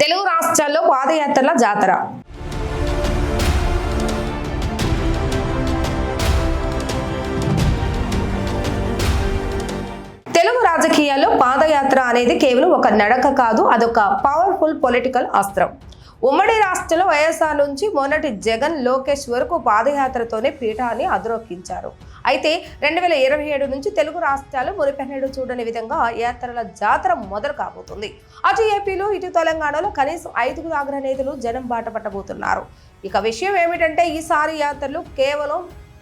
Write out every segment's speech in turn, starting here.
తెలుగు రాష్ట్రాల్లో పాదయాత్రల జాతర. తెలుగు రాజకీయాల్లో పాదయాత్ర అనేది కేవలం ఒక నడక కాదు, అదొక పవర్ఫుల్ పొలిటికల్ అస్త్రం. ఉమ్మడి రాష్ట్రంలో వైఎస్ఆర్ నుంచి మొన్నటి జగన్, లోకేష్ వరకు పాదయాత్రతోనే పీఠాన్ని అధిరోహించారు. అయితే 2027 నుంచి తెలుగు రాష్ట్రాలు మురిపెన్నడు చూడని విధంగా యాత్రల జాతర మొదలు కాబోతుంది. అటు ఏపీలో ఇటు తెలంగాణలో కనీసం 5 అగ్రనేతలు జనం బాట పట్టబోతున్నారు. ఇక విషయం ఏమిటంటే ఈసారి యాత్రలు కేవలం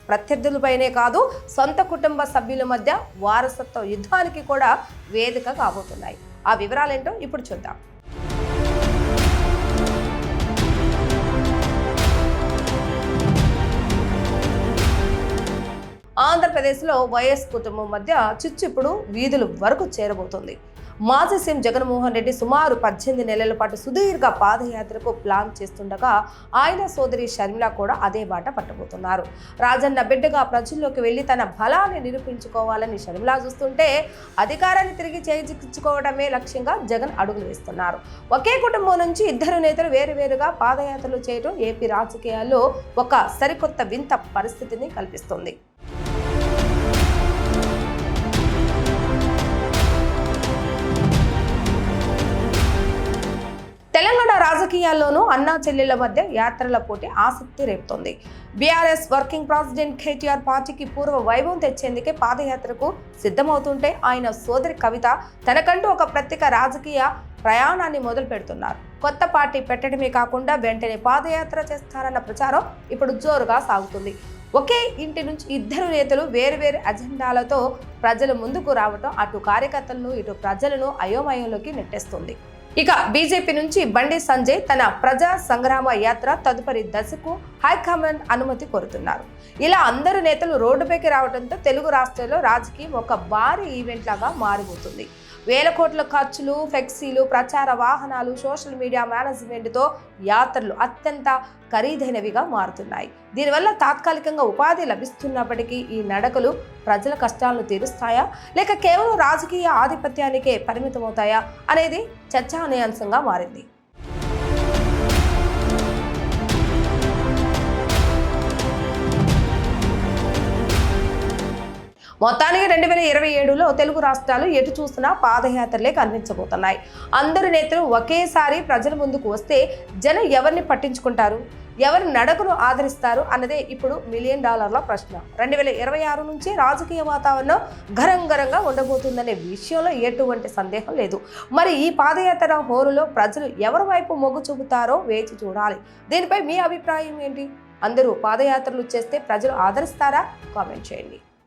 ప్రత్యర్థులపైనే కాదు, సొంత కుటుంబ సభ్యుల మధ్య వారసత్వ యుద్ధానికి కూడా వేదిక కాబోతున్నాయి. ఆ వివరాలేంటో ఇప్పుడు చూద్దాం. ఆంధ్రప్రదేశ్లో వైఎస్ కుటుంబం మధ్య చిచ్చు ఇప్పుడు వీధుల వరకు చేరబోతుంది. మాజీ సీఎం జగన్మోహన్ రెడ్డి సుమారు 18 నెలల పాటు సుదీర్ఘ పాదయాత్రకు ప్లాన్ చేస్తుండగా ఆయన సోదరి షర్మిల కూడా అదే బాట పట్టబోతున్నారు. రాజన్న బిడ్డగా ప్రజల్లోకి వెళ్లి తన బలాన్ని నిరూపించుకోవాలని షర్మిల చూస్తుంటే, అధికారాన్ని తిరిగి చేజిక్కించుకోవడమే లక్ష్యంగా జగన్ అడుగులు వేస్తున్నారు. ఒకే కుటుంబం నుంచి ఇద్దరు నేతలు వేరువేరుగా పాదయాత్రలు చేయడం ఏపీ రాజకీయాల్లో ఒక సరికొత్త వింత పరిస్థితిని కల్పిస్తుంది. తెలంగాణ రాజకీయాల్లోనూ అన్నా చెల్లెళ్ల మధ్య యాత్రల పోటీ ఆసక్తి రేపుతోంది. బీఆర్ఎస్ వర్కింగ్ ప్రెసిడెంట్ కేటీఆర్ పార్టీకి పూర్వ వైభవం తెచ్చేందుకే పాదయాత్రకు సిద్ధమవుతుంటే, ఆయన సోదరి కవిత తనకంటూ ఒక ప్రత్యేక రాజకీయ ప్రయాణాన్ని మొదలు పెడుతున్నారు. కొత్త పార్టీ పెట్టడమే కాకుండా వెంటనే పాదయాత్ర చేస్తారన్న ప్రచారం ఇప్పుడు జోరుగా సాగుతుంది. ఒకే ఇంటి నుంచి ఇద్దరు నేతలు వేరువేరు అజెండాలతో ప్రజల ముందుకు రావడం అటు కార్యకర్తలను ఇటు ప్రజలను అయోమయంలోకి నెట్టేస్తుంది. ఇక బీజేపీ నుంచి బండి సంజయ్ తన ప్రజా సంగ్రామ యాత్ర తదుపరి దశకు హైకమాండ్ అనుమతి కోరుతున్నారు. ఇలా అందరు నేతలు రోడ్డుపైకి రావడంతో తెలుగు రాష్ట్రాల్లో రాజకీయం ఒక భారీ ఈవెంట్ లాగా మారిపోతుంది. వేల కోట్ల ఖర్చులు, ఫ్లెక్సీలు, ప్రచార వాహనాలు, సోషల్ మీడియా మేనేజ్మెంట్తో యాత్రలు అత్యంత ఖరీదైనవిగా మారుతున్నాయి. దీనివల్ల తాత్కాలికంగా ఉపాధి లభిస్తున్నప్పటికీ ఈ నడకలు ప్రజల కష్టాలను తీరుస్తాయా, లేక కేవలం రాజకీయ ఆధిపత్యానికే పరిమితమవుతాయా అనేది చర్చానీయాంశంగా మారింది. మొత్తానికి 2027లో తెలుగు రాష్ట్రాలు ఎటు చూసినా పాదయాత్రలే కనిపించబోతున్నాయి. అందరు నేతలు ఒకేసారి ప్రజల ముందుకు వస్తే జనం ఎవరిని పట్టించుకుంటారు, ఎవరి నడకను ఆదరిస్తారు అన్నదే ఇప్పుడు $1 మిలియన్ ప్రశ్న. 2026 నుంచి రాజకీయ వాతావరణం గరంగరంగా ఉండబోతుందనే విషయంలో ఎటువంటి సందేహం లేదు. మరి ఈ పాదయాత్ర హోరులో ప్రజలు ఎవరి వైపు మొగ్గు చూపుతారో వేచి చూడాలి. దీనిపై మీ అభిప్రాయం ఏంటి? అందరూ పాదయాత్రలు చేస్తే ప్రజలు ఆదరిస్తారా? కామెంట్ చేయండి.